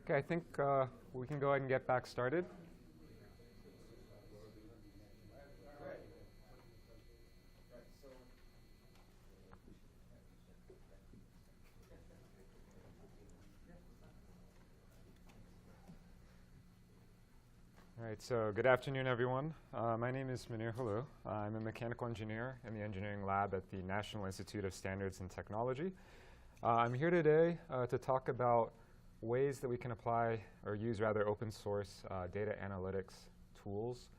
Okay, I think we can go ahead and get back started. All right, so good afternoon, everyone. My name is Moneer Helu. I'm a mechanical engineer in the engineering lab at the National Institute of Standards and Technology. I'm here today to talk about ways that we can apply, or use rather, open source data analytics tools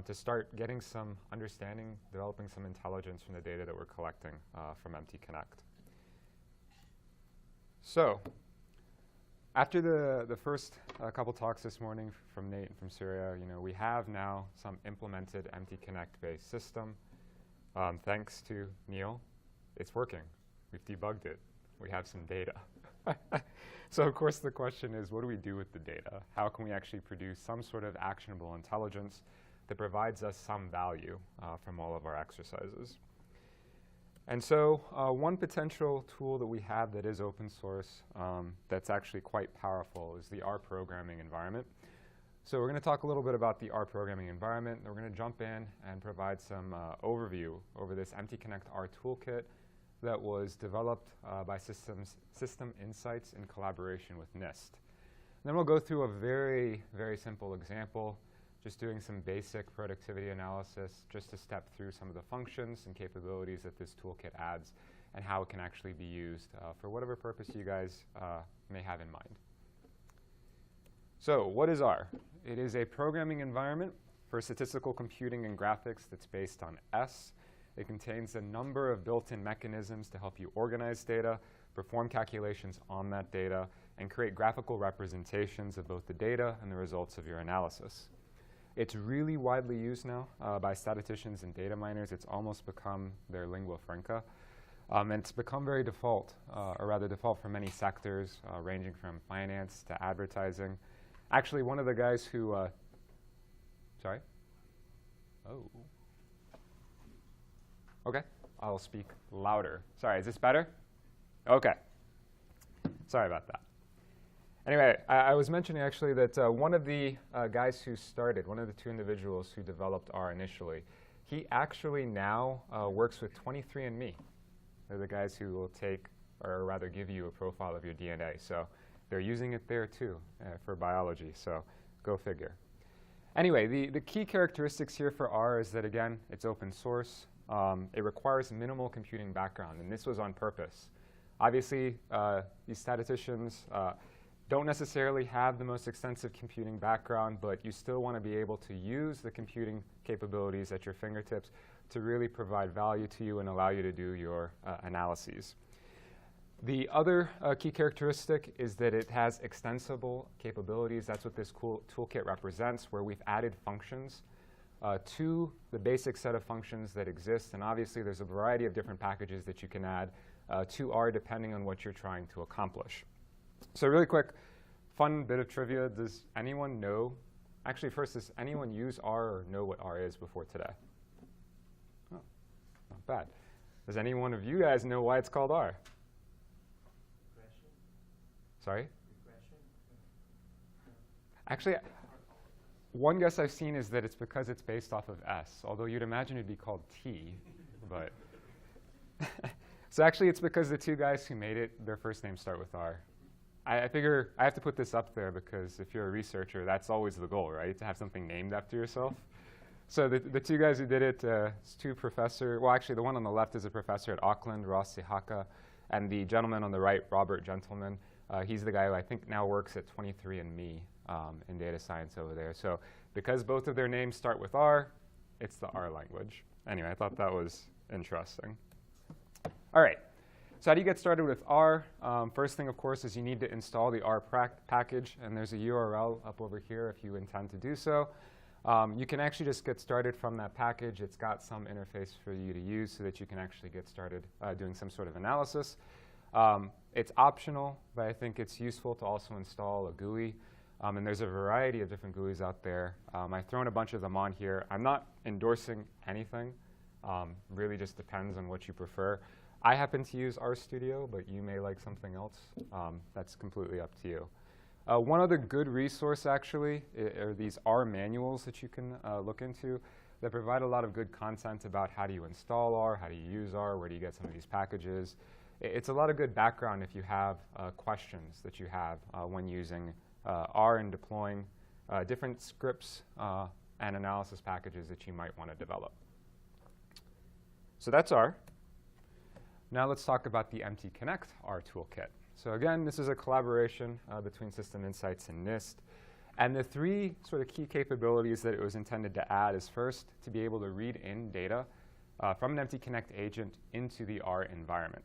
to start getting some understanding, developing some intelligence from the data that we're collecting from MTConnect. So, after the first couple talks this morning from Nate and from Surya, we have now some implemented MTConnect-based system. Thanks to Neil, it's working. We've debugged it. We have some data. So of course the question is, what do we do with the data? How can we actually produce some sort of actionable intelligence that provides us some value from all of our exercises? And so one potential tool that we have that is open source that's actually quite powerful is the R programming environment. So we're going to talk a little bit about the R programming environment. And we're going to jump in and provide some overview over this MTConnect R toolkit that was developed by System Insights in collaboration with NIST. And then we'll go through a very, very simple example, just doing some basic productivity analysis, just to step through some of the functions and capabilities that this toolkit adds and how it can actually be used for whatever purpose you guys may have in mind. So what is R? It is a programming environment for statistical computing and graphics that's based on S. It contains a number of built-in mechanisms to help you organize data, perform calculations on that data, and create graphical representations of both the data and the results of your analysis. It's really widely used now by statisticians and data miners. It's almost become their lingua franca. And it's become very default, or rather default for many sectors, ranging from finance to advertising. Actually, one of the guys who, sorry? Oh. Okay, I'll speak louder. Sorry, is this better? Okay. Sorry about that. Anyway, I was mentioning actually that one of the guys who started, one of the two individuals who developed R initially, he actually now works with 23andMe. They're the guys who will take, or rather give you a profile of your DNA. So they're using it there too for biology, so go figure. Anyway, the key characteristics here for R is that, again, it's open source. It requires minimal computing background, and this was on purpose. Obviously, these statisticians don't necessarily have the most extensive computing background, but you still want to be able to use the computing capabilities at your fingertips to really provide value to you and allow you to do your analyses. The other key characteristic is that it has extensible capabilities. That's what this cool toolkit represents, where we've added functions to the basic set of functions that exist. And obviously, there's a variety of different packages that you can add to R depending on what you're trying to accomplish. So really quick, fun bit of trivia. Does anyone know? Actually, first, does anyone use R or know what R is before today? Oh, not bad. Does any one of you guys know why it's called R? Regression. Sorry? Regression. Actually, one guess I've seen is that it's because it's based off of S, although you'd imagine it'd be called T. But so actually, it's because the two guys who made it, their first names start with R. I figure I have to put this up there because if you're a researcher, that's always the goal, right? To have something named after yourself. So the two guys who did it, it's two professors. Well, actually, the one on the left is a professor at Auckland, Ross Sihaka, and the gentleman on the right, Robert Gentleman. He's the guy who I think now works at 23andMe in data science over there. So because both of their names start with R, it's the R language. Anyway, I thought that was interesting. All right. So how do you get started with R? First thing, of course, is you need to install the R package. And there's a URL up over here if you intend to do so. You can actually just get started from that package. It's got some interface for you to use so that you can actually get started doing some sort of analysis. It's optional, but I think it's useful to also install a GUI. And there's a variety of different GUIs out there. I've thrown a bunch of them on here. I'm not endorsing anything. Really just depends on what you prefer. I happen to use RStudio, but you may like something else. That's completely up to you. One other good resource, actually, are these R manuals that you can look into that provide a lot of good content about how do you install R, how do you use R, where do you get some of these packages. It's a lot of good background if you have questions that you have when using R and deploying different scripts and analysis packages that you might want to develop. So that's R. Now let's talk about the MTConnect R toolkit. So again, this is a collaboration between System Insights and NIST. And the three sort of key capabilities that it was intended to add is first, to be able to read in data from an MTConnect agent into the R environment.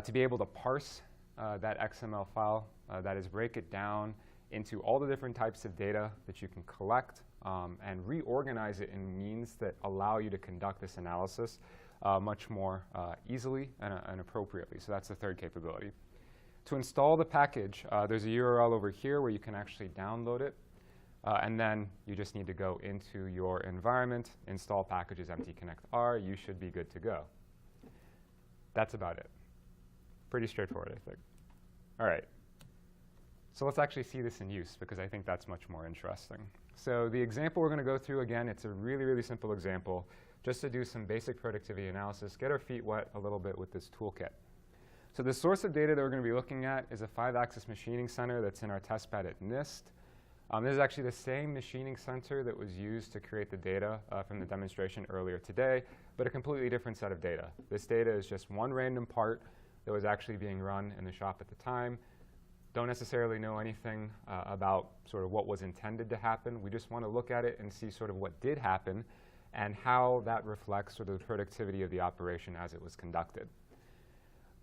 To be able to parse that XML file, that is, break it down into all the different types of data that you can collect and reorganize it in means that allow you to conduct this analysis much more easily and appropriately. So that's the third capability. To install the package, there's a URL over here where you can actually download it. And then you just need to go into your environment, install packages MTConnect R. You should be good to go. That's about it. Pretty straightforward, I think. All right. So let's actually see this in use, because I think that's much more interesting. So the example we're going to go through, again, it's a really, really simple example, just to do some basic productivity analysis, get our feet wet a little bit with this toolkit. So the source of data that we're going to be looking at is a 5-axis machining center that's in our testbed at NIST. This is actually the same machining center that was used to create the data from the demonstration earlier today, but a completely different set of data. This data is just one random part that was actually being run in the shop at the time. Don't necessarily know anything about sort of what was intended to happen. We just want to look at it and see sort of what did happen and how that reflects sort of the productivity of the operation as it was conducted.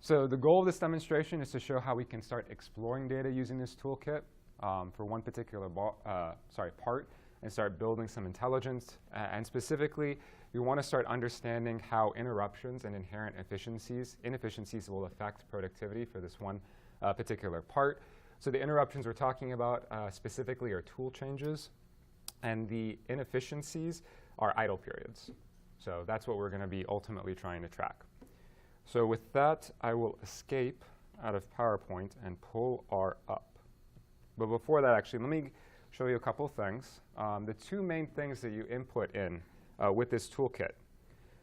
So the goal of this demonstration is to show how we can start exploring data using this toolkit for one particular part and start building some intelligence. And specifically, we want to start understanding how interruptions and inherent inefficiencies will affect productivity for this one particular part. So the interruptions we're talking about specifically are tool changes, and the inefficiencies are idle periods. So that's what we're going to be ultimately trying to track. So with that, I will escape out of PowerPoint and pull R up. But before that, actually, let me show you a couple of things. The two main things that you input in with this toolkit.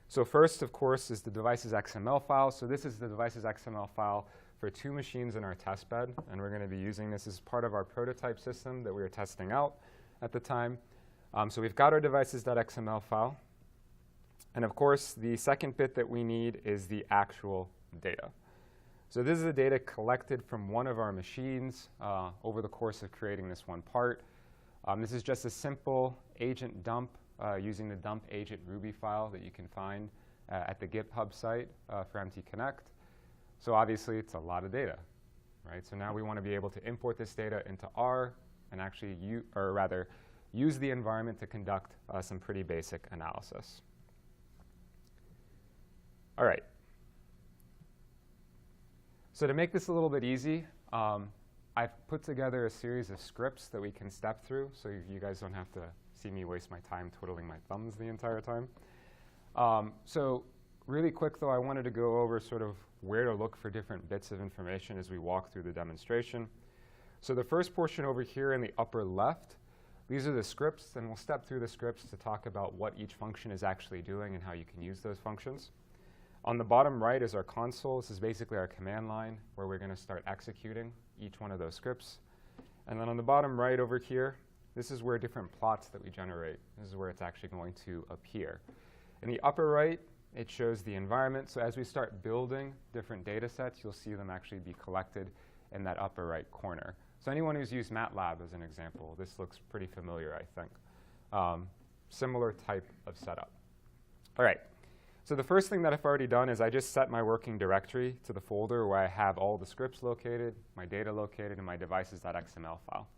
So first, of course, is the device's XML file. So this is the device's XML file for 2 machines in our testbed. And we're going to be using this as part of our prototype system that we were testing out at the time. So we've got our devices.xml file. And of course, the second bit that we need is the actual data. So this is the data collected from one of our machines over the course of creating this one part. This is just a simple agent dump using the dump agent Ruby file that you can find at the GitHub site for MTConnect. So obviously, it's a lot of data, right? So now we want to be able to import this data into R and actually, use the environment to conduct some pretty basic analysis. All right. So to make this a little bit easy, I've put together a series of scripts that we can step through, so you guys don't have to see me waste my time twiddling my thumbs the entire time. So really quick, though, I wanted to go over sort of where to look for different bits of information as we walk through the demonstration. So the first portion over here in the upper left, these are the scripts, and we'll step through the scripts to talk about what each function is actually doing and how you can use those functions. On the bottom right is our console. This is basically our command line where we're going to start executing each one of those scripts. And then on the bottom right over here, this is where different plots that we generate. This is where it's actually going to appear. In the upper right, it shows the environment. So as we start building different data sets, you'll see them actually be collected in that upper right corner. So anyone who's used MATLAB as an example, this looks pretty familiar, I think. Similar type of setup. All right. So the first thing that I've already done is I just set my working directory to the folder where I have all the scripts located, my data located, and my devices.xml file.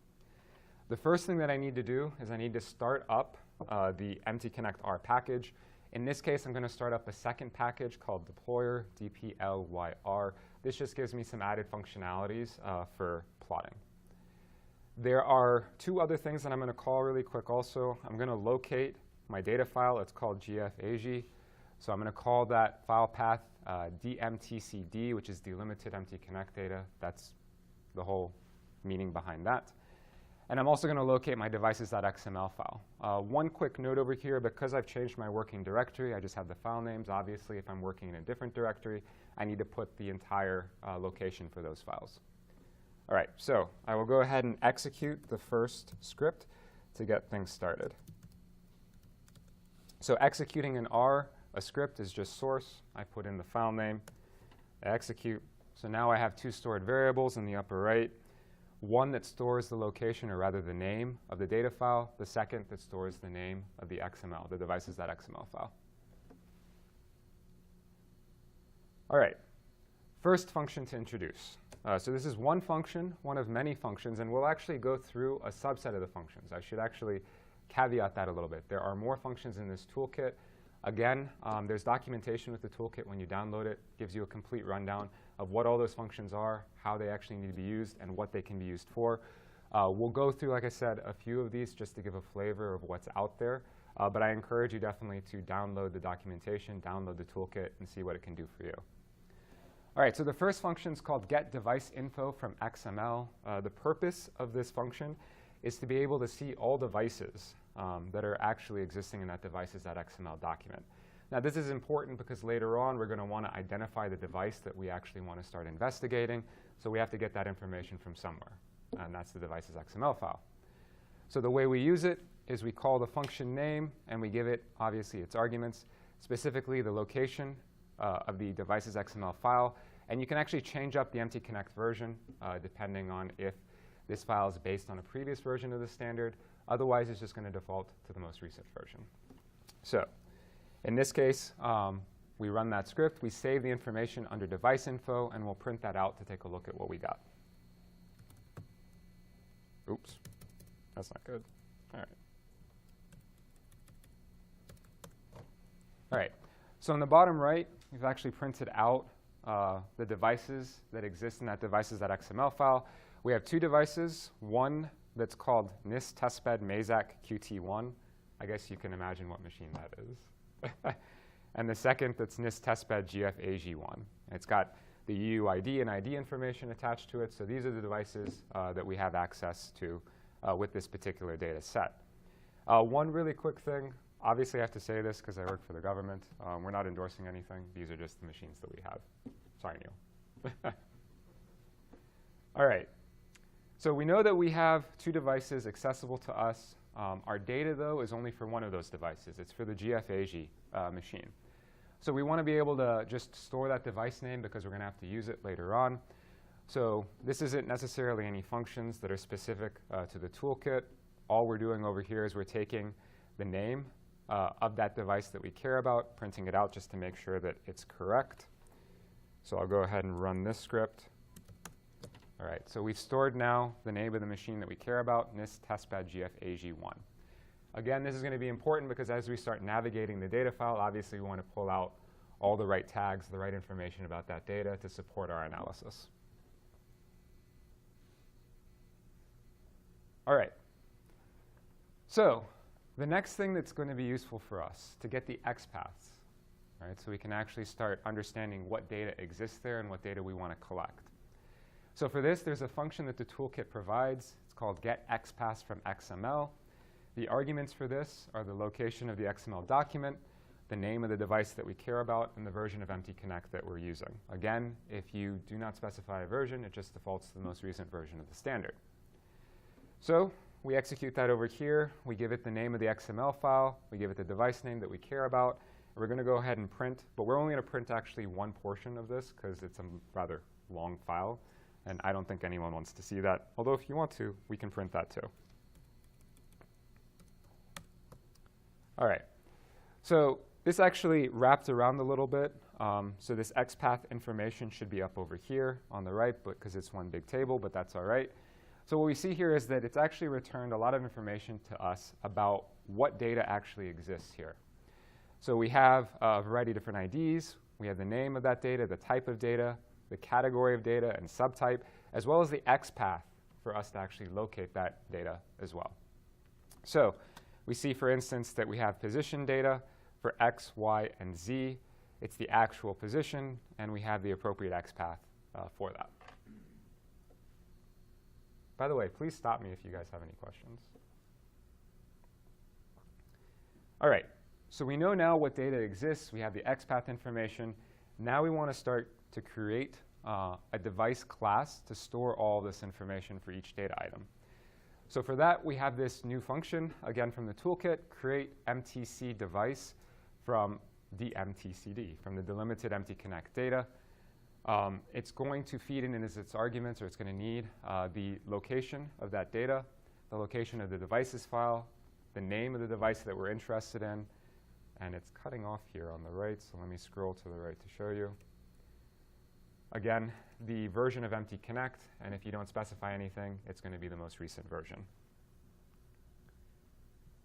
The first thing that I need to do is I need to start up the MTConnect R package. In this case, I'm going to start up a second package called deployer, dplyr. This just gives me some added functionalities for plotting. There are 2 other things that I'm going to call really quick also. I'm going to locate my data file. It's called gfag. So I'm going to call that file path dmtcd, which is delimited MTConnect data. That's the whole meaning behind that. And I'm also going to locate my devices.xml file. One quick note over here, because I've changed my working directory, I just have the file names. Obviously, if I'm working in a different directory, I need to put the entire location for those files. All right, so I will go ahead and execute the first script to get things started. So executing in R, a script is just source. I put in the file name, I execute. So now I have two stored variables in the upper right. One that stores the location, or rather the name of the data file. The second that stores the name of the XML, the devices.xml file. All right, first function to introduce. So this is one function, one of many functions, and we'll actually go through a subset of the functions. I should actually caveat that a little bit. There are more functions in this toolkit. Again, there's documentation with the toolkit when you download it. Gives you a complete rundown of what all those functions are, how they actually need to be used, and what they can be used for. We'll go through, like I said, a few of these just to give a flavor of what's out there. But I encourage you definitely to download the documentation, download the toolkit, and see what it can do for you. All right, so the first function is called getDeviceInfo from XML. The purpose of this function is to be able to see all devices that are actually existing in that devices.xml document. Now, this is important because later on, we're going to want to identify the device that we actually want to start investigating. So we have to get that information from somewhere, and that's the devices.xml file. So the way we use it is we call the function name, and we give it, obviously, its arguments, specifically the location of the devices.xml file. And you can actually change up the MTConnect version depending on if this file is based on a previous version of the standard. Otherwise, it's just going to default to the most recent version. So in this case, we run that script. We save the information under device info, and we'll print that out to take a look at what we got. Oops, that's not good. All right. All right. So in the bottom right, we've actually printed out the devices that exist in that devices.xml file. We have two devices, one that's called NIST testbed Mazak QT1. I guess you can imagine what machine that is. And the second that's NIST testbed GFAG1. It's got the UUID and ID information attached to it. So these are the devices that we have access to with this particular data set. One really quick thing. Obviously, I have to say this because I work for the government. We're not endorsing anything. These are just the machines that we have. Sorry, Neil. All right. So we know that we have two devices accessible to us. Our data, though, is only for one of those devices. It's for the GFAG machine. So we want to be able to just store that device name because we're going to have to use it later on. So this isn't necessarily any functions that are specific to the toolkit. All we're doing over here is we're taking the name of that device that we care about, printing it out just to make sure that it's correct. So I'll go ahead and run this script. All right, so we've stored now the name of the machine that we care about, NIST testbed GFAG1. Again, this is going to be important because as we start navigating the data file, obviously we want to pull out all the right tags, the right information about that data to support our analysis. All right. So the next thing that's going to be useful for us to get the XPaths, right? So we can actually start understanding what data exists there and what data we want to collect. So for this, there's a function that the toolkit provides. It's called getXPaths from XML. The arguments for this are the location of the XML document, the name of the device that we care about, and the version of MTConnect that we're using. Again, if you do not specify a version, it just defaults to the most recent version of the standard. So we execute that over here. We give it the name of the XML file. We give it the device name that we care about. And we're going to go ahead and print. But we're only going to print actually one portion of this because it's a rather long file. And I don't think anyone wants to see that. Although if you want to, we can print that too. All right. So this actually wrapped around a little bit. So this XPath information should be up over here on the right because it's one big table, but that's all right. So what we see here is that it's actually returned a lot of information to us about what data actually exists here. So we have a variety of different IDs. We have the name of that data, the type of data, the category of data and subtype, as well as the XPath for us to actually locate that data as well. So we see, for instance, that we have position data for X, Y, and Z. It's the actual position, and we have the appropriate XPath for that. By the way, please stop me if you guys have any questions. All right, so we know now what data exists. We have the XPath information. Now we want to start to create a device class to store all this information for each data item. So for that, we have this new function, again from the toolkit, create MTC device from the MTCD, from the delimited MTConnect data. It's going to feed in as its arguments, or it's going to need the location of that data, the location of the devices file, the name of the device that we're interested in, and it's cutting off here on the right, so let me scroll to the right to show you. Again, the version of MTConnect, and if you don't specify anything, it's going to be the most recent version.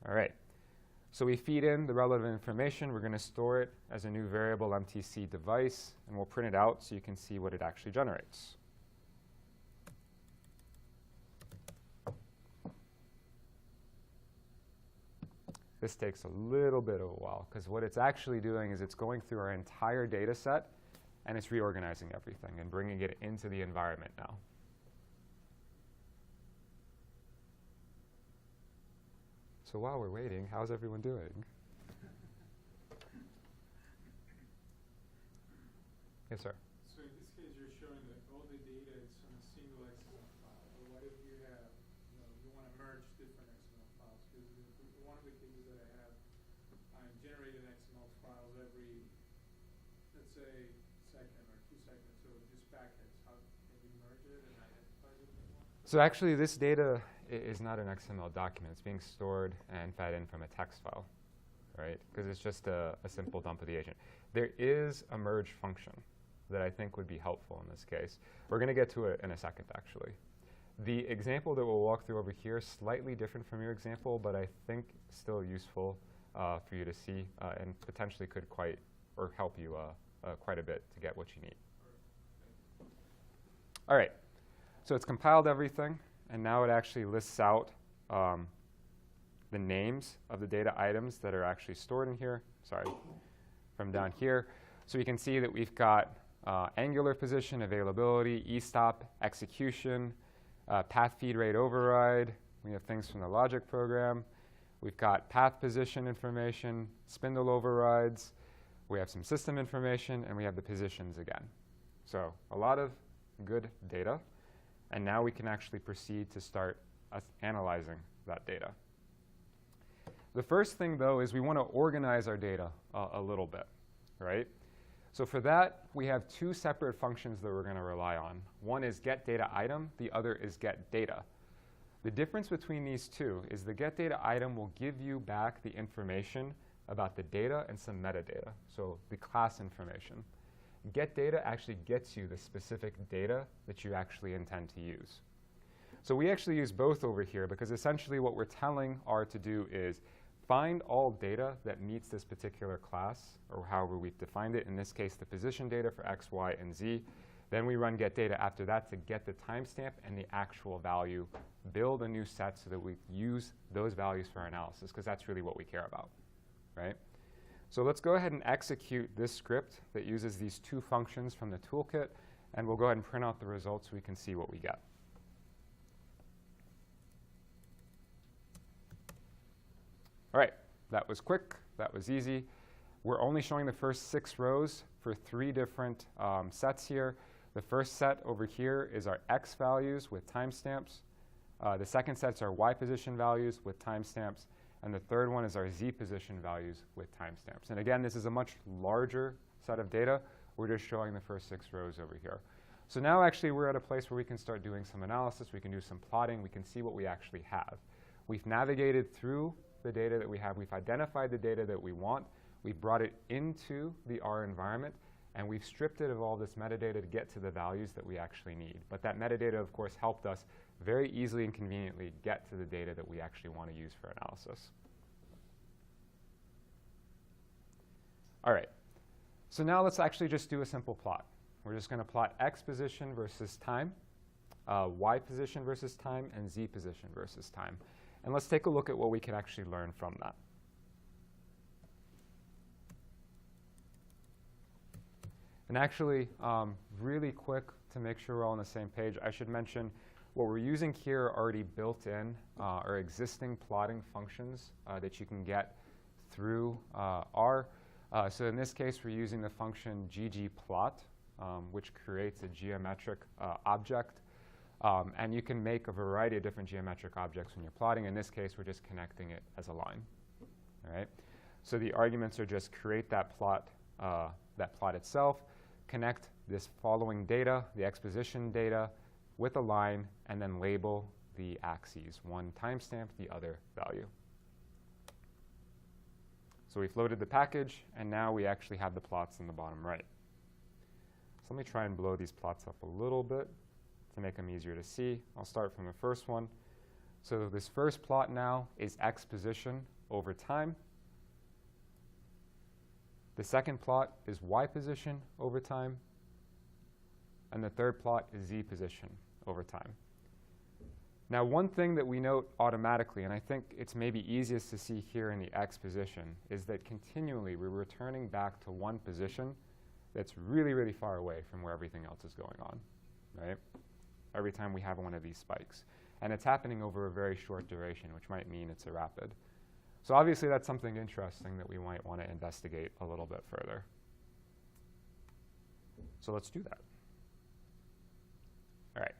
All right, so we feed in the relevant information. We're going to store it as a new variable MTC device, and we'll print it out so you can see what it actually generates. This takes a little bit of a while, because what it's actually doing is it's going through our entire data set, and it's reorganizing everything and bringing it into the environment now. So while we're waiting, how's everyone doing? Yes, sir. So in this case, you're showing that all the data is on a single XML file. But what if you have, you want to merge different XML files? Because one of the cases that I have, I'm generating XML files every, let's say, second or 2 seconds. So just packets. How can we merge it and identify the new one? So actually, this data is not an XML document. It's being stored and fed in from a text file, right? Because it's just a simple dump of the agent. There is a merge function that I think would be helpful in this case. We're going to get to it in a second, actually. The example that we'll walk through over here is slightly different from your example, but I think still useful for you to see and potentially could help you quite a bit to get what you need. All right, so it's compiled everything, and now it actually lists out the names of the data items that are actually stored in here. Sorry, from down here. So you can see that we've got angular position, availability, e-stop, execution, path feed rate override. We have things from the logic program. We've got path position information, spindle overrides. We have some system information, and we have the positions again. So a lot of good data. And now we can actually proceed to start analyzing that data. The first thing, though, is we want to organize our data a little bit, right? So for that, we have 2 separate functions that we're going to rely on. One is get data item. The other is get data. The difference between these two is the get data item will give you back the information about the data and some metadata, so the class information. Get data actually gets you the specific data that you actually intend to use. So we actually use both over here because essentially what we're telling R to do is find all data that meets this particular class, or however we've defined it, in this case the position data for X, Y, and Z. Then we run get data after that to get the timestamp and the actual value, build a new set so that we use those values for our analysis, because that's really what we care about, right? So let's go ahead and execute this script that uses these 2 functions from the toolkit, and we'll go ahead and print out the results so we can see what we get. All right, that was quick. That was easy. We're only showing the first 6 rows for 3 different sets here. The first set over here is our X values with timestamps. The second set's our Y position values with timestamps. And the third one is our Z position values with timestamps. And again, this is a much larger set of data. We're just showing the first 6 rows over here. So now actually we're at a place where we can start doing some analysis. We can do some plotting. We can see what we actually have. We've navigated through the data that we have. We've identified the data that we want. We've brought it into the R environment. And we've stripped it of all this metadata to get to the values that we actually need. But that metadata, of course, helped us very easily and conveniently get to the data that we actually want to use for analysis. All right, so now let's actually just do a simple plot. We're just going to plot X position versus time, Y position versus time, and Z position versus time. And let's take a look at what we can actually learn from that. And actually, really quick to make sure we're all on the same page, I should mention What we're using here are already built in or existing plotting functions that you can get through R. So in this case, we're using the function ggplot, which creates a geometric object. And you can make a variety of different geometric objects when you're plotting. In this case, we're just connecting it as a line. All right? So the arguments are just create that plot itself, connect this following data, the exposition data, with a line, and then label the axes, one timestamp, the other value. So we've loaded the package, and now we actually have the plots in the bottom right. So let me try and blow these plots up a little bit to make them easier to see. I'll start from the first one. So this first plot now is x position over time. The second plot is y position over time. And the third plot is z position over time. Now, one thing that we note automatically, and I think it's maybe easiest to see here in the x position, is that continually we're returning back to one position that's really, really far away from where everything else is going on, right? Every time we have one of these spikes. And it's happening over a very short duration, which might mean it's a rapid. So obviously that's something interesting that we might want to investigate a little bit further. So let's do that. All right.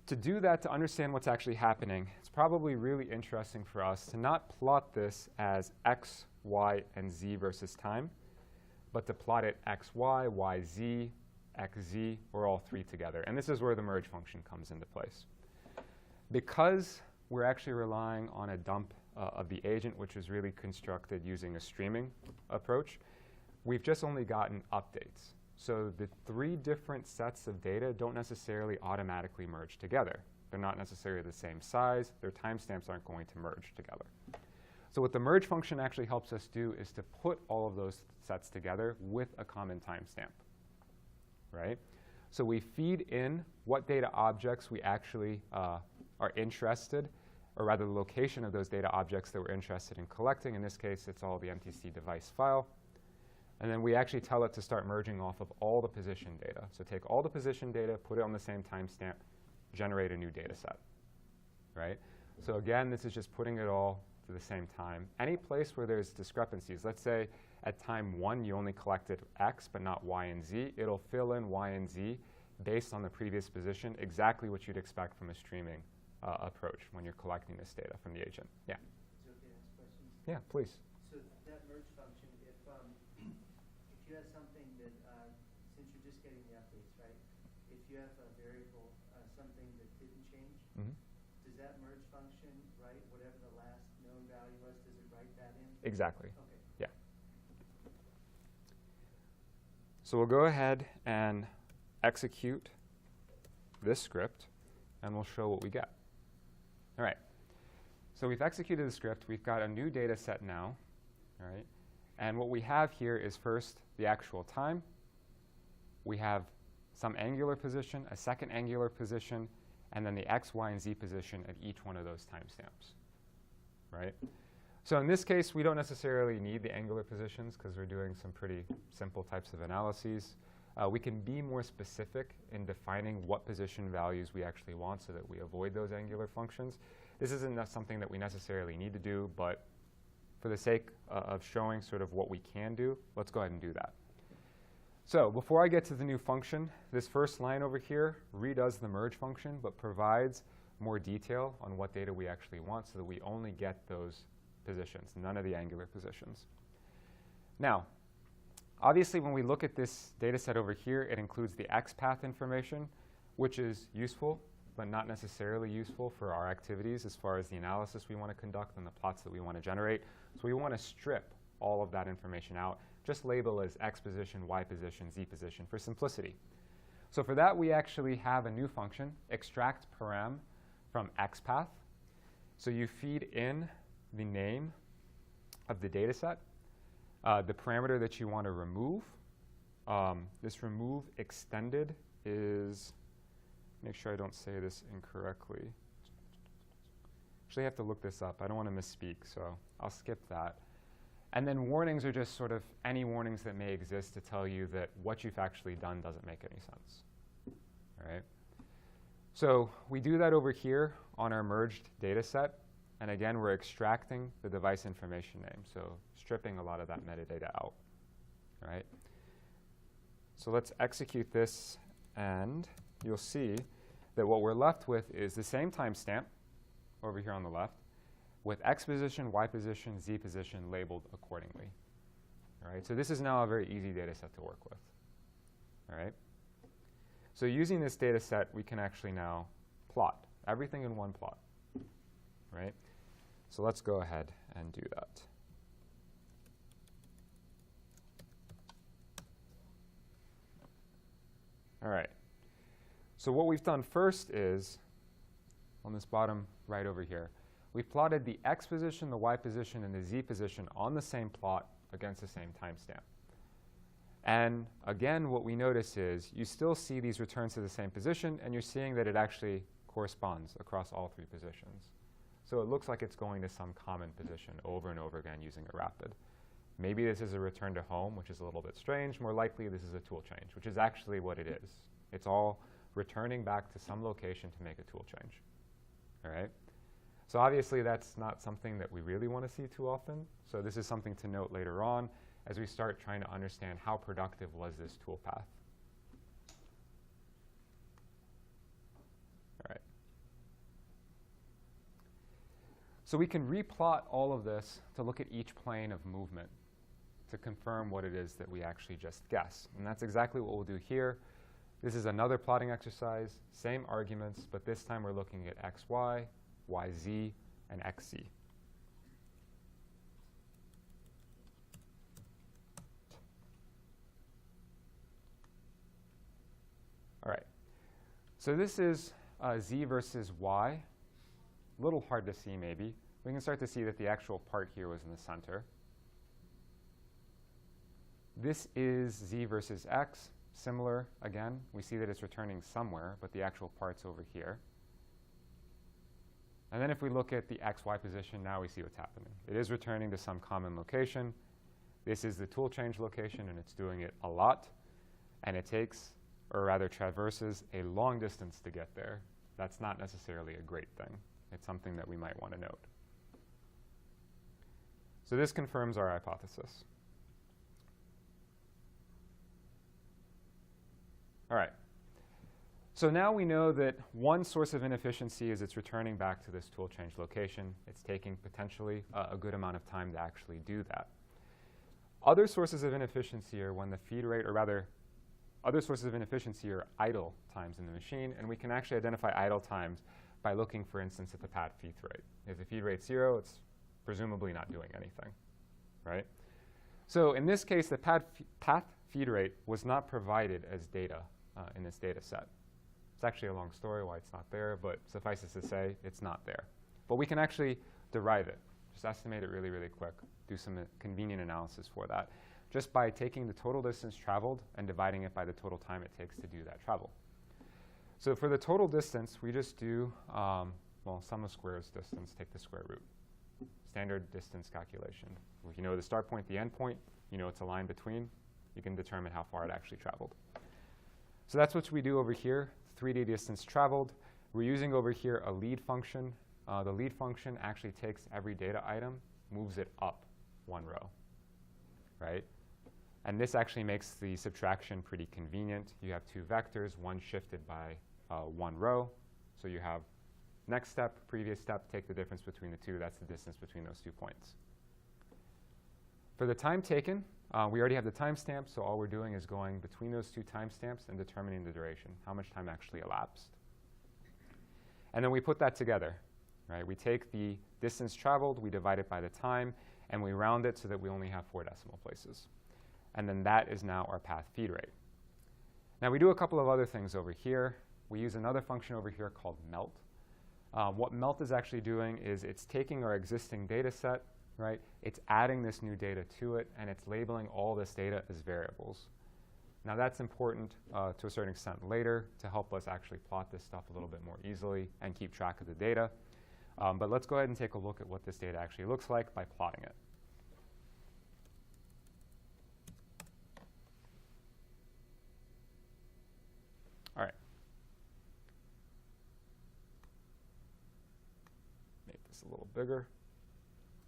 To do that, to understand what's actually happening, it's probably really interesting for us to not plot this as x, y, and z versus time, but to plot it x, y, y, z, x, z, or all three together. And this is where the merge function comes into place. Because we're actually relying on a dump of the agent, which is really constructed using a streaming approach, we've just only gotten updates. So the three different sets of data don't necessarily automatically merge together. They're not necessarily the same size. Their timestamps aren't going to merge together. So what the merge function actually helps us do is to put all of those sets together with a common timestamp, right? So we feed in what data objects we actually are interested, or rather the location of those data objects that we're interested in collecting. In this case, it's all the MTC device file. And then we actually tell it to start merging off of all the position data. So take all the position data, put it on the same timestamp, generate a new data set, right? So again, this is just putting it all to the same time. Any place where there's discrepancies, let's say at time 1 you only collected x but not y and z, it'll fill in y and z based on the previous position, exactly what you'd expect from a streaming approach when you're collecting this data from the agent. Yeah? Is it okay to ask questions? Yeah, please. So that merge function, if you have something that, since you're just getting the updates, right? If you have a variable, something that didn't change, does that merge function write whatever the last known value was? Does it write that in? Exactly. Okay. Yeah. So we'll go ahead and execute this script, and we'll show what we get. All right. So we've executed the script. We've got a new data set now, all right? And what we have here is first the actual time. We have some angular position, a second angular position, and then the x, y, and z position at each one of those timestamps, right? So in this case, we don't necessarily need the angular positions because we're doing some pretty simple types of analyses. We can be more specific in defining what position values we actually want so that we avoid those angular functions. This isn't something that we necessarily need to do, but for the sake of showing sort of what we can do, let's go ahead and do that. So before I get to the new function, this first line over here redoes the merge function, but provides more detail on what data we actually want so that we only get those positions, none of the angular positions. Now, obviously, when we look at this data set over here, it includes the XPath information, which is useful, but not necessarily useful for our activities as far as the analysis we want to conduct and the plots that we want to generate. So we want to strip all of that information out, just label as x position, y position, z position for simplicity. So for that, we actually have a new function, extract param from XPath. So you feed in the name of the data set, the parameter that you want to remove. This remove extended is, make sure I don't say this incorrectly. Actually, I have to look this up. I don't want to misspeak, so I'll skip that. And then warnings are just sort of any warnings that may exist to tell you that what you've actually done doesn't make any sense. All right? So we do that over here on our merged data set. And again, we're extracting the device information name, so stripping a lot of that metadata out. All right? So let's execute this, and you'll see that what we're left with is the same timestamp over here on the left with X position, Y position, Z position labeled accordingly. All right? So this is now a very easy data set to work with. All right? So using this data set, we can actually now plot everything in one plot. Right? So let's go ahead and do that. All right. So what we've done first is, on this bottom right over here, we've plotted the X position, the Y position, and the Z position on the same plot against the same timestamp. And again, what we notice is you still see these returns to the same position, and you're seeing that it actually corresponds across all three positions. So it looks like it's going to some common position over and over again using a rapid. Maybe this is a return to home, which is a little bit strange. More likely, this is a tool change, which is actually what it is. It's all returning back to some location to make a tool change. All right? So obviously, that's not something that we really want to see too often. So this is something to note later on as we start trying to understand how productive was this tool path. All right. So we can replot all of this to look at each plane of movement to confirm what it is that we actually just guessed. And that's exactly what we'll do here. This is another plotting exercise, same arguments, but this time we're looking at xy, yz, and xz. All right. So this is z versus y. A little hard to see, maybe. We can start to see that the actual part here was in the center. This is z versus x. Similar, again. We see that it's returning somewhere, but the actual part's over here. And then if we look at the xy position, now we see what's happening. It is returning to some common location. This is the tool change location, and it's doing it a lot. And it takes, or rather traverses, a long distance to get there. That's not necessarily a great thing. It's something that we might want to note. So this confirms our hypothesis. All right. So now we know that one source of inefficiency is it's returning back to this tool change location. It's taking potentially a good amount of time to actually do that. Other sources of inefficiency are when the feed rate, or rather, other sources of inefficiency are idle times in the machine, and we can actually identify idle times by looking, for instance, at the pad feed rate. If the feed rate's 0, it's presumably not doing anything, right? So in this case, the path feed rate was not provided as data in this data set. It's actually a long story why it's not there, but suffice it to say, it's not there. But we can actually derive it. Just estimate it really, really quick. Do some convenient analysis for that, just by taking the total distance traveled and dividing it by the total time it takes to do that travel. So for the total distance, we just do, well, sum of squares distance, take the square root. Standard distance calculation. If you know the start point, the end point, you know it's a line between, you can determine how far it actually traveled. So that's what we do over here, 3D distance traveled. We're using over here a lead function. The lead function actually takes every data item, moves it up one row, right? And this actually makes the subtraction pretty convenient. You have two vectors, one shifted by one row. So you have next step, previous step, take the difference between the two. That's the distance between those 2 points. For the time taken, we already have the timestamp, so all we're doing is going between those two timestamps and determining the duration, how much time actually elapsed. And then we put that together, right? We take the distance traveled, we divide it by the time, and we round it so that we only have 4 decimal places. And then that is now our path feed rate. Now we do a couple of other things over here. We use another function over here called melt. What melt is actually doing is it's taking our existing data set, right? It's adding this new data to it, and it's labeling all this data as variables. Now that's important to a certain extent later to help us actually plot this stuff a little bit more easily and keep track of the data. But let's go ahead and take a look at what this data actually looks like by plotting it. All right. this a little bigger.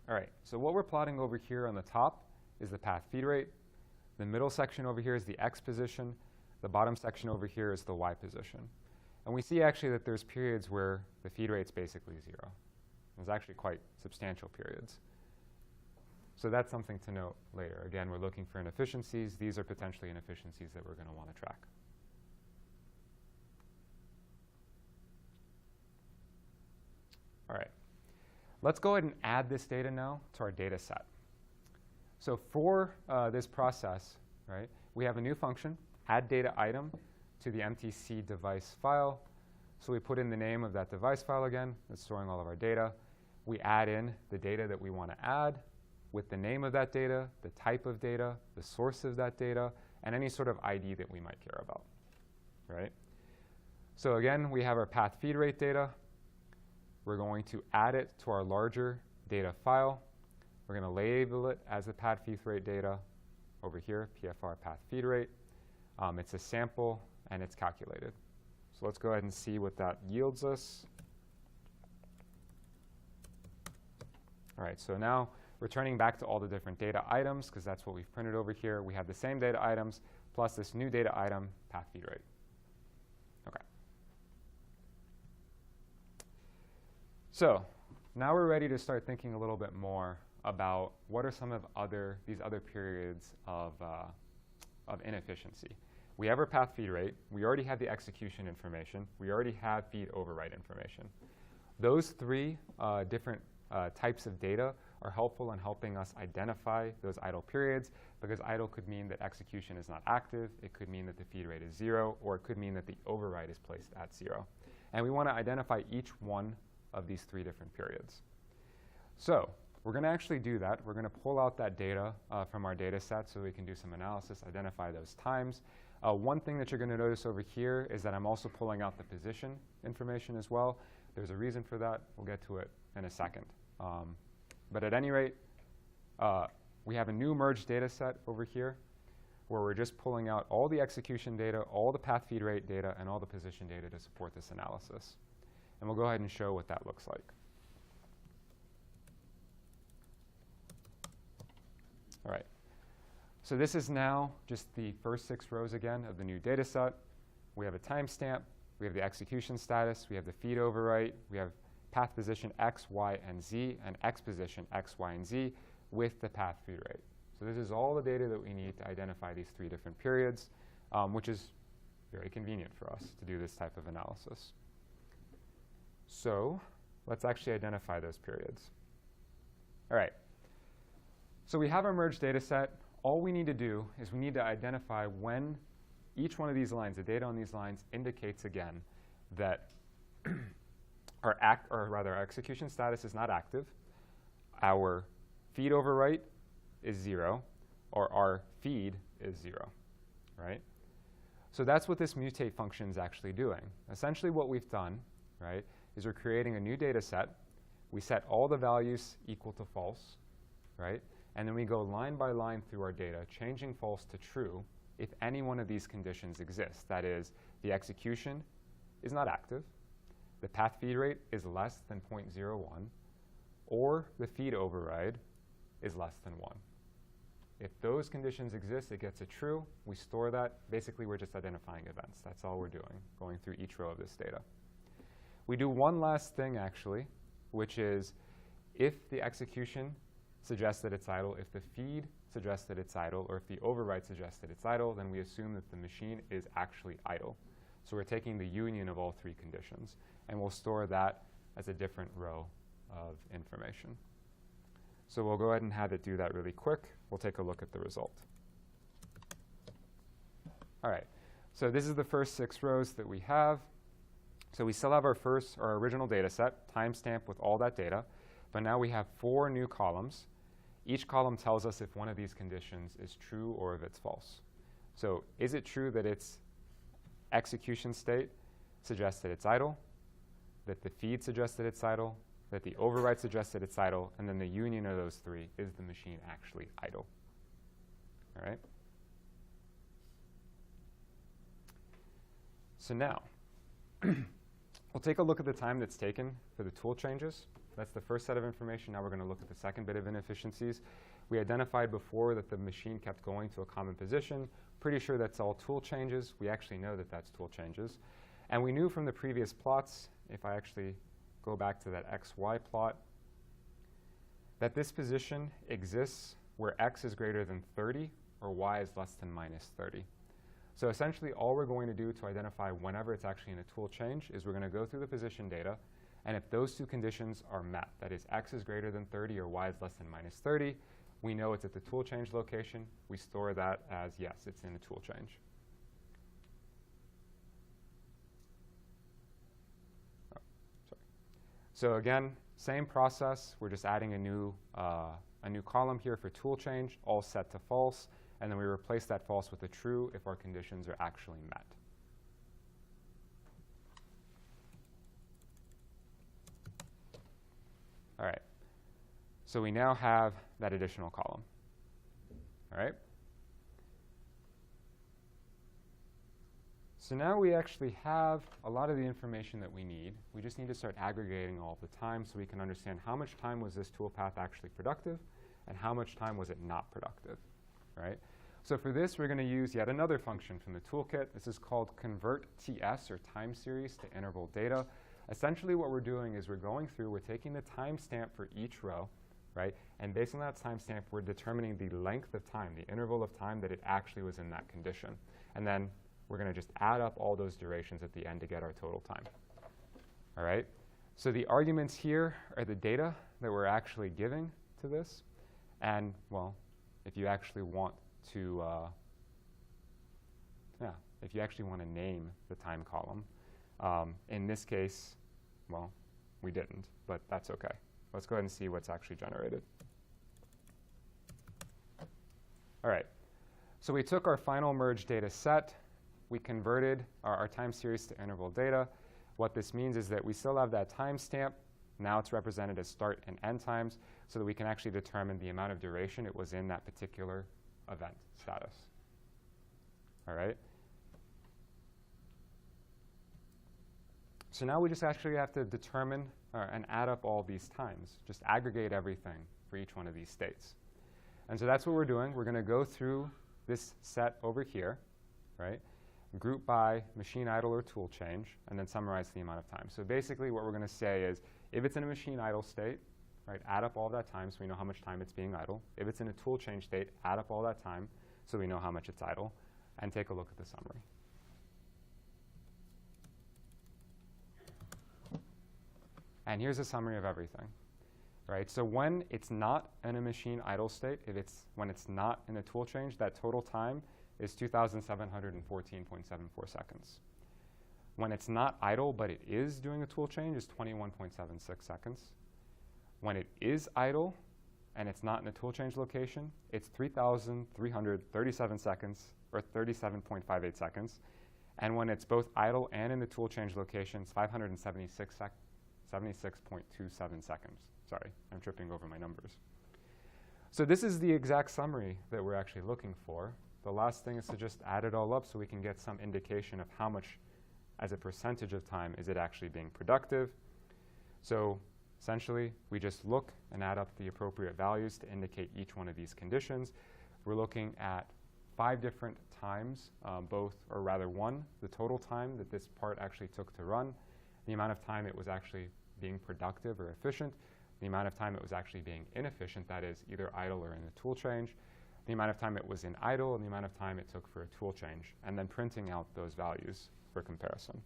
All right, so what we're plotting over here on the top is the path feed rate. The middle section over here is the x position. The bottom section over here is the y position. And we see actually that there's periods where the feed rate's basically 0. There's actually quite substantial periods. So that's something to note later. Again, we're looking for inefficiencies. These are potentially inefficiencies that we're going to want to track. All right. Let's go ahead and add this data now to our data set. So for this process, right, we have a new function, add data item to the MTC device file. So we put in the name of that device file again. It's storing all of our data. We add in the data that we want to add with the name of that data, the type of data, the source of that data, and any sort of ID that we might care about, right? So again, we have our path feed rate data. We're going to add it to our larger data file. We're going to label it as the path feed rate data over here, PFR path feed rate. It's a sample, and it's calculated. So let's go ahead and see what that yields us. All right, so now returning back to all the different data items, because that's what we've printed over here. We have the same data items plus this new data item, path feed rate. OK. So now we're ready to start thinking a little bit more about what are some of these other periods of inefficiency. We have our path feed rate. We already have the execution information. We already have feed overwrite information. Those three different types of data are helpful in helping us identify those idle periods, because idle could mean that execution is not active. It could mean that the feed rate is 0, or it could mean that the overwrite is placed at 0. And we want to identify each one of these three different periods. So we're going to actually do that. We're going to pull out that data from our data set so we can do some analysis, identify those times. One thing that you're going to notice over here is that I'm also pulling out the position information as well. There's a reason for that. We'll get to it in a second. But at any rate, we have a new merged data set over here where we're just pulling out all the execution data, all the path feed rate data, and all the position data to support this analysis. And we'll go ahead and show what that looks like. All right. So this is now just the first 6 rows again of the new data set. We have a timestamp. We have the execution status. We have the feed overwrite. We have path position X, Y, and Z, and X position X, Y, and Z with the path feed rate. So this is all the data that we need to identify these 3 different periods, which is very convenient for us to do this type of analysis. So let's actually identify those periods. All right. So we have our merged data set. All we need to do is we need to identify when each one of these lines, the data on these lines, indicates again that our execution status is not active, our feed overwrite is 0, or our feed is 0, right? So that's what this mutate function is actually doing. Essentially what we've done, right, is we're creating a new data set. We set all the values equal to false, right? And then we go line by line through our data, changing false to true if any one of these conditions exists. That is, the execution is not active, the path feed rate is less than 0.01, or the feed override is less than 1. If those conditions exist, it gets a true. We store that. Basically, we're just identifying events. That's all we're doing, going through each row of this data. We do one last thing, actually, which is if the execution suggests that it's idle, if the feed suggests that it's idle, or if the override suggests that it's idle, then we assume that the machine is actually idle. So we're taking the union of all 3 conditions, and we'll store that as a different row of information. So we'll go ahead and have it do that really quick. We'll take a look at the result. All right. So this is the first 6 rows that we have. So we still have our original data set, timestamp with all that data. But now we have 4 new columns. Each column tells us if one of these conditions is true or if it's false. So is it true that its execution state suggests that it's idle, that the feed suggests that it's idle, that the override suggests that it's idle, and then the union of those 3 is the machine actually idle? All right? So now, we'll take a look at the time that's taken for the tool changes. That's the first set of information. Now we're going to look at the second bit of inefficiencies. We identified before that the machine kept going to a common position. Pretty sure that's all tool changes. We actually know that that's tool changes. And we knew from the previous plots, if I actually go back to that XY plot, that this position exists where x is greater than 30 or y is less than minus 30. So essentially, all we're going to do to identify whenever it's actually in a tool change is we're going to go through the position data. And if those two conditions are met, that is, x is greater than 30 or y is less than minus 30, we know it's at the tool change location. We store that as, yes, it's in a tool change. Oh, sorry. So again, same process. We're just adding a new column here for tool change, all set to false. And then we replace that false with a true if our conditions are actually met. All right. So we now have that additional column. All right. So now we actually have a lot of the information that we need. We just need to start aggregating all the time so we can understand how much time was this toolpath actually productive and how much time was it not productive. Right? So for this, we're going to use yet another function from the toolkit. This is called convert_TS, or time series, to interval data. Essentially, what we're doing is we're going through, we're taking the timestamp for each row, right? And based on that timestamp, we're determining the length of time, the interval of time that it actually was in that condition. And then we're going to just add up all those durations at the end to get our total time. All right? So the arguments here are the data that we're actually giving to this. And, well, if you actually want to, if you actually want to name the time column, in this case, well, we didn't, but that's OK. Let's go ahead and see what's actually generated. All right. So we took our final merge data set. We converted our time series to interval data. What this means is that we still have that timestamp. Now it's represented as start and end times so that we can actually determine the amount of duration it was in that particular event status. All right? So now we just actually have to determine and add up all these times, just aggregate everything for each one of these states. And so that's what we're doing. We're going to go through this set over here, right? Group by machine idle or tool change, and then summarize the amount of time. So basically what we're going to say is, if it's in a machine idle state, right, add up all that time so we know how much time it's being idle. If it's in a tool change state, add up all that time so we know how much it's idle, and take a look at the summary. And here's a summary of everything. Right? So when it's not in a machine idle state, when it's not in a tool change, that total time is 2,714.74 seconds. When it's not idle, but it is doing a tool change, is 21.76 seconds. When it is idle, and it's not in a tool change location, it's 3,337 seconds, or 37.58 seconds. And when it's both idle and in the tool change location, it's 576.27 seconds. Sorry, I'm tripping over my numbers. So this is the exact summary that we're actually looking for. The last thing is to just add it all up so we can get some indication of how much, as a percentage of time, is it actually being productive. So essentially, we just look and add up the appropriate values to indicate each one of these conditions. We're looking at 5 different times, one, the total time that this part actually took to run, the amount of time it was actually being productive or efficient, the amount of time it was actually being inefficient, that is, either idle or in a tool change, the amount of time it was in idle, and the amount of time it took for a tool change, and then printing out those values for comparison.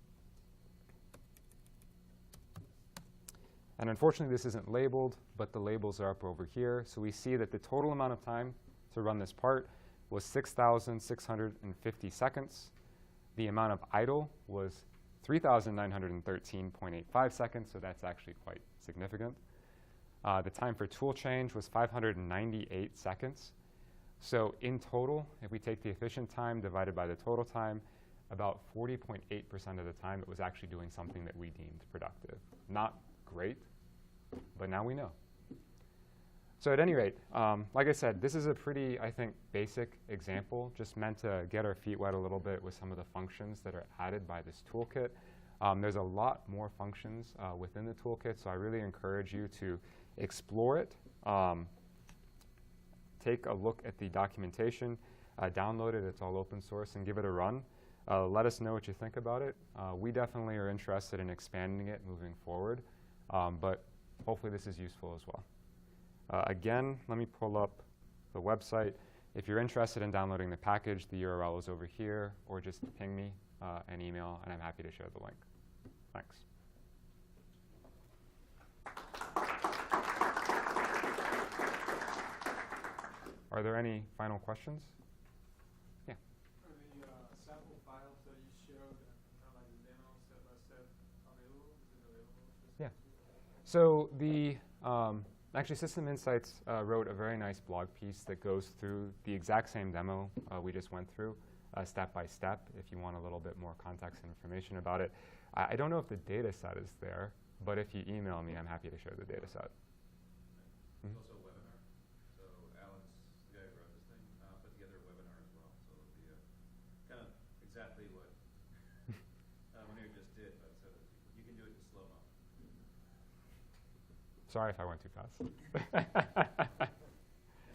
And unfortunately, this isn't labeled, but the labels are up over here. So we see that the total amount of time to run this part was 6,650 seconds. The amount of idle was 3,913.85 seconds, so that's actually quite significant. The time for tool change was 598 seconds. So in total, if we take the efficient time divided by the total time, about 40.8% of the time it was actually doing something that we deemed productive. Not great, but now we know. So at any rate, like I said, this is a pretty, I think, basic example, just meant to get our feet wet a little bit with some of the functions that are added by this toolkit. There's a lot more functions within the toolkit, so I really encourage you to explore it. Take a look at the documentation, download it, it's all open source, and give it a run. Let us know what you think about it. We definitely are interested in expanding it moving forward, but hopefully this is useful as well. Again, let me pull up the website. If you're interested in downloading the package, the URL is over here, or just ping me an email, and I'm happy to share the link. Thanks. Are there any final questions? Yeah. Are the sample files that you showed, kind of like the demo step by step, available? Is it available? Yeah. So the actually System Insights wrote a very nice blog piece that goes through the exact same demo we just went through, step by step, if you want a little bit more context and information about it. I don't know if the data set is there, but if you email me, I'm happy to share the data set. There's also a webinar. So Alan's the guy who wrote this thing, put together a webinar as well. So it'll be kind of exactly what Moneer just did, but so that you can do it in slow-mo. Sorry if I went too fast. And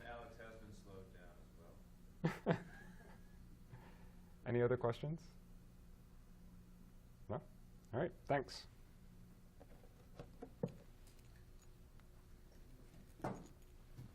Alex has been slowed down as well. Any other questions? No? All right, thanks.